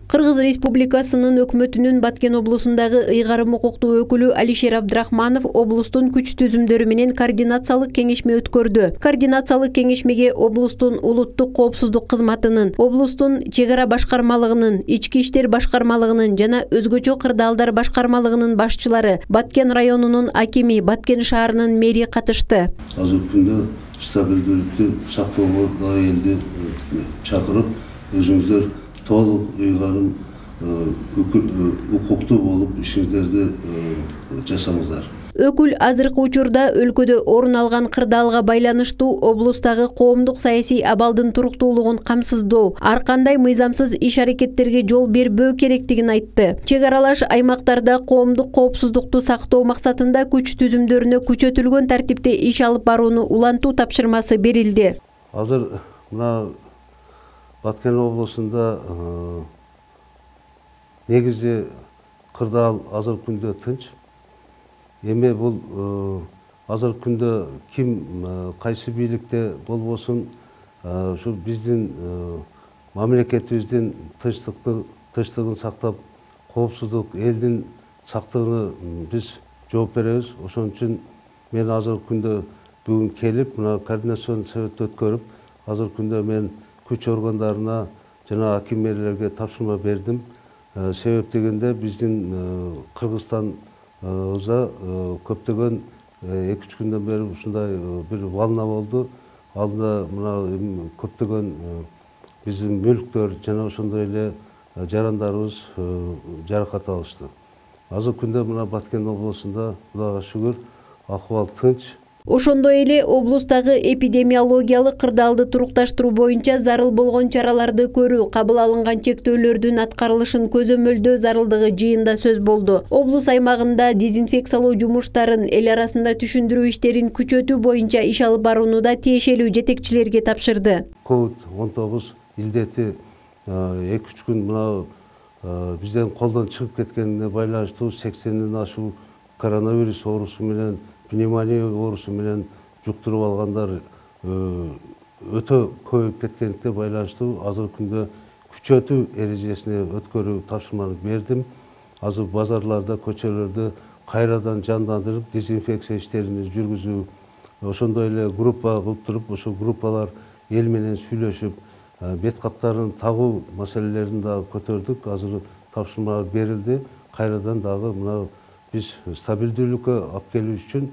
Кыргыз Республикасынын өкмөтүнүн Баткен облусундагы ыйгарым укуктуу өкүлү Алишер Абдрахманов облустун күч түзүмдөрү менен координациялык кеңешме өткөрдү. Координациялык кеңешмеге облустун улуттук коопсуздук кызматынын, облустун чек ара башкармалыгынын, ички иштер башкармалыгынын жана өзгөчө кырдаалдар башкармалыгынын башчылары, Баткен районунун акими, Баткен шаарынын мэри катышты. Азыркы күндө стабилдүүлүктү сактоого элди чакырып, өзүңүздөр толук ыйгарым укуктуу болуп ишиңиздерди жасаңыздар. Өкүл азыркы учурда өлкөдө орун алган кырдаалга байланыштуу облустагы коомдук саясий абалдын туруктуулугун камсыздоо, ар кандай мыйзамсыз иш-аракеттерге жол бербөө керектигин айтты. Чек аралаш аймактарда коомдук коопсуздукту сактоо максатында күч түзүмдөрүнө күчөтүлгөн тартипте иш алып барууну улантуу тапшырмасы берилди. Азыр мына Баткен облусунда негизи кырдаал азыркы күндө тынч. Эми бул азыркы күндө ким кайсы бийликте болбосун ушу биздин мамлекетибиздин тынчтыгын сактап, коопсуздук элдин сактыгына биз жооп беребиз. Ошон үчүн мен азыркы күндө бүгүн келип, мына координационный совет өткөрүп, азыркы күндө мен күч органдарына жана аким мэрлерге тапшырма бердим. Себеп дегенде биздин Кыргызстаныбызда көптөгөн 2-3 күндөн бери ушундай бир волна болду. Алдында мына көптөгөн биздин мүлктөр жана ошондой эле жарандарыбыз жаракат алышты. Азыркы күндө мына Баткен облусунда Кудайга шүгүр акыбал тынч. Ошондой эле облустагы эпидемиологиялык кырдаалды турукташтыруу боюнча зарыл болгон чараларды көрүү, кабыл алынган чектөөлөрдүн аткарылышын көзөмөлдөө зарылдыгы жыйында сөз болду. Облус аймагында дезинфекциялоо жумуштарын, эл арасында түшүндүрүү иштерин күчөтүү боюнча иш алып барууну да тиешелүү жетекчилерге тапшырды. COVID-19 илдети 2-3 күн мына бизден колдон чыгып кеткенине байланыштуу 80ден ашуу коронавирус оорусу менен пневмония оорусу менен жуктуруп алгандар өтө көбөйүп кеткендикке байланыштуу азыркы күндө күчөтүү эрежесине өткөрүү тапшырманы бердим. Азыр базарларда, көчөлөрдө кайрадан жандандырып, дезинфекция иштерин жүргүзүү, ошондой эле группа кылып туруп, ошол группалар эл менен сүйлөшүп, бет каптарын тагуу маселелерин да көтөрдүк. Азыр тапшырмалар берилди. Кайрадан дагы мына биз стабилдүүлүккө алып келүү үчүн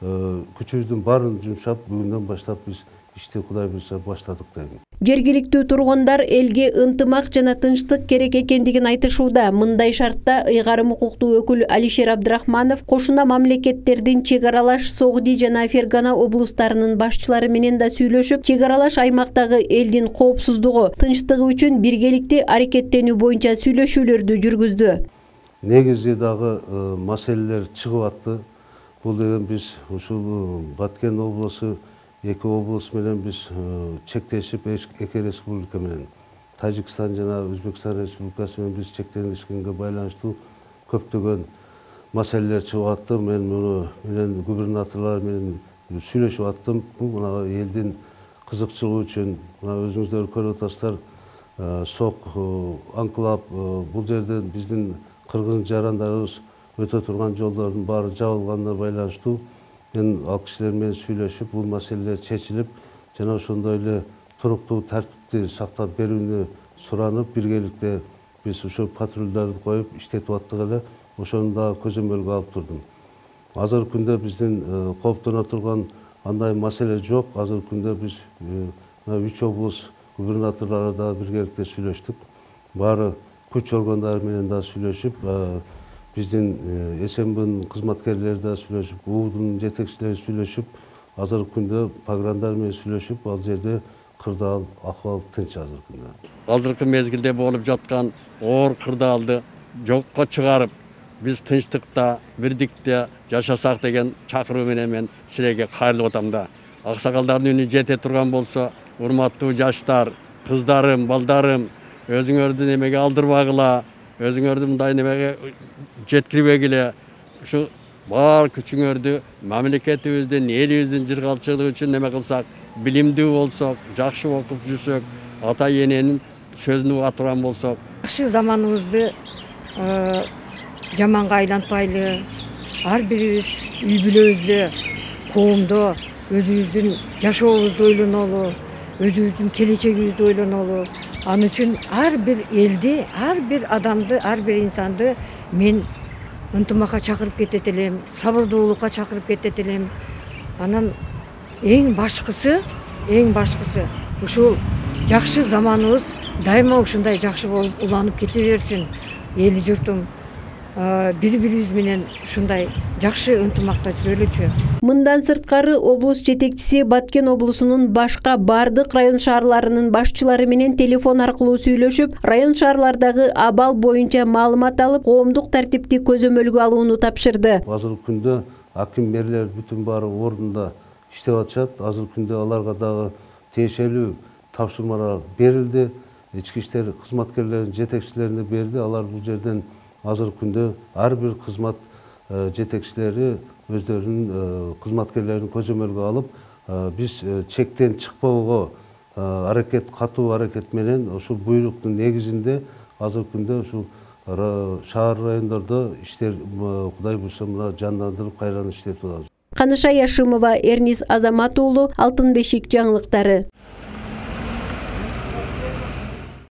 күчүбүздүн баарын жумшап, бүгүндөн баштап биз ишти Кудай буйрса баштадык дейм. Жергиликтүү тургундар элге ынтымак жана тынчтык керек экендигин айтышууда. Мындай шартта ыйгарым укуктуу өкүл Алишер Абдрахманов кошуна мамлекеттердин чек аралаш Согди жана Фергана облустарынын башчылары менен да сүйлөшүп, чек аралаш аймактагы элдин коопсуздугу, тынчтыгы үчүн биргеликте аракеттенүү боюнча сүйлөшүүлөрдү жүргүздү. Негизи дагы маселелер чыгып атты. Бул деген биз ушул Баткен облусу 2 облус менен биз чектешип, 2 республика менен Тажикстан жана Өзбекстан республикасы менен биз чектешкенге байланыштуу көптөгөн маселелер чыгып атты. Мен муну менен губернаторлор менен сүйлөшүп аттым. Бул мына элдин кызыкчылыгы үчүн, мына өзүңүздөр көрүп атасыздар, сок анклап бул жерден биздин кыргыз жарандарыбыз өтө турган жолдордун баары жабылганына байланыштуу мен ал кишилер менен сүйлөшүп, бул маселелер чечилип, жана ошондой эле туруктуу тартипти сактап берүүнү суранып, биргеликте биз ошол патрулдарды коюп иштетип аттык эле. Ошону дагы көзөмөлгө алып турдум. Азыркы күндө биздин кооптоно турган андай маселе жок. Азыркы күндө биз 3 облус губернаторлору дагы биргеликте сүйлөштүк. Баары күч органдары менен да сүйлөшүп, биздин СМБнын кызматкерлери да сүйлөшүп, УУДун жетекчилери сүйлөшүп, азыркы күндө пограндар менен сүйлөшүп, ал жерде кырдаал акыбал тынч азыркы күндө. Азыркы мезгилде болуп жаткан оор кырдаалды жокко чыгарып, биз тынчтыкта, бирдикте жашасак деген чакыруу менен мен силерге кайрылып атам да. Аксакалдардын үнү жете турган болсо, урматтуу жаштар, кыздарым, балдарым, өзүңөрдү немеге алдырбагыла, өзүңөрдү мындай немеге жеткирбегиле. Ушу бар күчүңөрдү мамлекетибиздин, элибиздин жыргалчылыгы үчүн неме кылсак, билимдүү болсок, жакшы окуп жүрсөк, ата эненин сөзүн уга турган болсок, Жакшы заманыбызды жаманга айлантпайлы, ар бирибиз үй бүлөбүздө, коомдо өзүбүздүн жашообузду ойлонолу, өзүбүздүн келечегибизди ойлонолу. Ал үчүн ар бир элди, ар бир адамды, ар бир инсанды мен ынтымакка чакырып кетет элем, сабырдуулукка чакырып кетет элем. Анан эң башкысы ушул жакшы заманыбыз дайыма ушундай жакшы болуп уланып кете берсин. Эли журтум бири-бирибиз менен ушундай жакшы ынтымакта жүрөлүчү. Мындан сырткары облус жетекчиси Баткен облусунун башка бардык район шаарларынын башчылары менен телефон аркылуу сүйлөшүп, район шаарлардагы абал боюнча маалымат алып, коомдук тартипти көзөмөлгө алууну тапшырды. Азыркы күндө аким мэрлер бүтүн баары ордунда иштеп атышат. Азыркы күндө аларга дагы тиешелүү тапшырмалар берилди. Ички иштер кызматкерлеринин жетекчилерине берди. Алар бул жерден азыркы күндө ар бир кызмат жетекчилери өздөрүнүн кызматкерлерин көзөмөлгө алып, биз чектен чыкпоого катуу аракет менен ушул буйруктун негизинде азыркы күндө ушул шаар райондордо иштер Кудай буйруса мына жандандырып кайрадан иштетип атабыз. Каныша Яшимова, Эрнис Азамат уулу, Алтын бешик жаңылыктары.